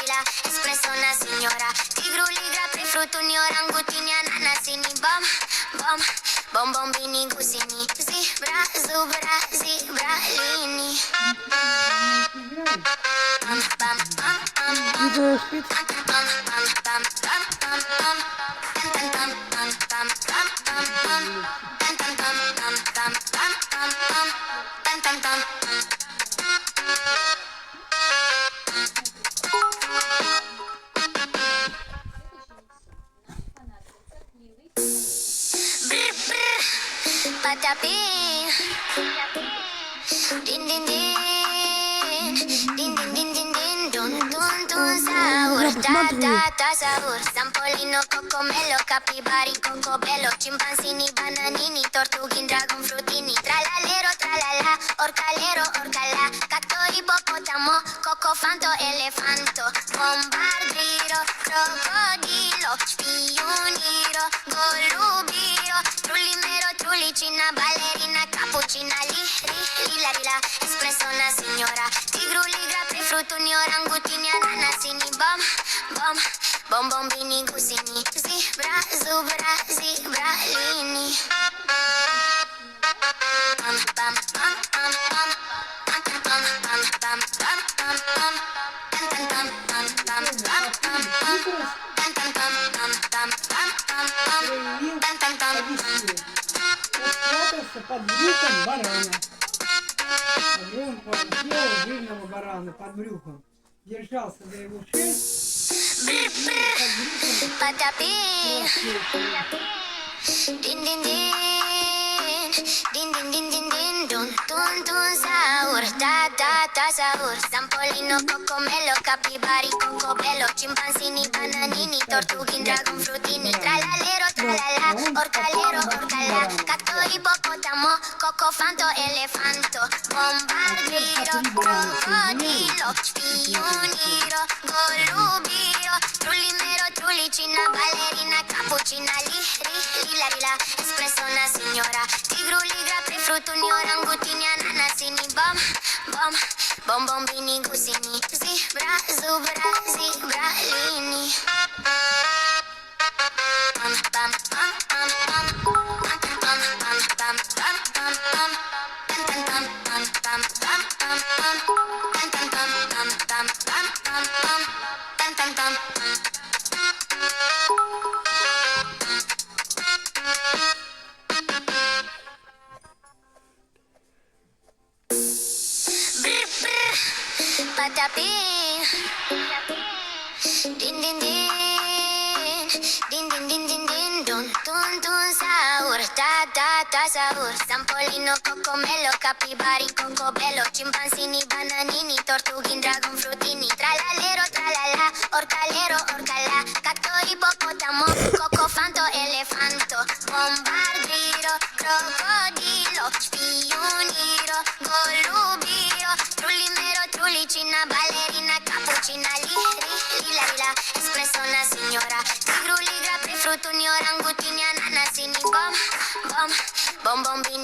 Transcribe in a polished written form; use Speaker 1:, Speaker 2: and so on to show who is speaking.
Speaker 1: lila, espresso una signora. Tigru, ligra, pe frutuni, orangutini, ananasini. Bom, bom, bombombini, gusini. Zebra, zubra, zebralini. Bam, bam, bam, bam, bam.
Speaker 2: Відео спить.
Speaker 1: Bam, bam, bam, bam, bam, bam. Bam, bam, bam, bam, bam, bam, bam. Bam, bam, bam, bam, bam, bam, bam, bam. Bam, bam, bam. Brr, brr. Patapim. Din, din, din. Din, din, din, din, din. Dun, dun, dun, sahur. Ta, ta, ta, sahur. Sampolino, cocomelo, capibari, cocobello. Chimpanzini, bananini, tortughin, dragon, frutini. Tralalero, tralala, orcalero, orcala. Cacto, hipopotamo, cocofanto, elefanto. Bombardiro, crocodilo, spioniro, golubiro. Trulimero, trulicina, ballerina, cappuccina, lila, lila, espresso una signora. Tigru, ligra, pe frutuni, orangutini, ananasini. Bom, bom, bombombini, gusini. Zebra, zubra, zebralini. Bam, bam, bam, bam, bam. Bam, bam, bam, bam, bam, bam, bam. Bam, bam, bam, bam, bam, bam, bam. Bam, bam, bam, bam, bam, bam, bam, bam. Bam, bam, bam.
Speaker 2: Спрятался под брюхом барана. Огромный съел жирного барана под брюхом. Держался за его шесть.
Speaker 1: Brr, brr.
Speaker 2: Под брюхом
Speaker 1: Patapim.
Speaker 2: съел.
Speaker 1: Din, din, din. Din, din, din, din, din. Dun, dun, dun, sahur. Ta, ta, ta, sahur. Sampolino, cocomelo, capibari, cocobello. Chimpanzini, bananini, tortughin, dragon, frutini. Tralalero, tralala, orcalero, orcala. Cacto, hipopotamo, cocofanto, elefanto. Bombardiro, crocodilo, spioniro, golubiro. Trulimero, trulicina, ballerina, cappuccina, lila, lila, espresso una signora. Tigru, ligra, pe frutuni, orangutini, ananasini. Bom, bom, bombombini, gusini. Zebra, zubra, zebralini. Bam, bam, bam, bam, bam. Bam, bam, bam, bam, bam, bam, bam. Bam, bam, bam, bam, bam, bam, bam. Bam, bam, bam, bam, bam, bam, bam, bam. Bam, bam, bam. Brr, brr. Patapim. Din, din, din. Din, din, din, din, din. Dun, dun, dun, sahur. Ta, ta, ta, sahur. Sampolino, cocomelo, capibari, cocobello. Chimpanzini, bananini, tortughin, dragon, frutini. Tralalero, tralala, orcalero, orcala. Cacto, hipopotamo, cocofanto, elefanto. Bombardiro, crocodilo, spioniro, golubiro. Trulimero, trulicina, ballerina, cappuccina, lila, lila, espresso una signora. Tigru, ligra, pe frutuni, orangutini, ananasini. Bom, bom, bombombini.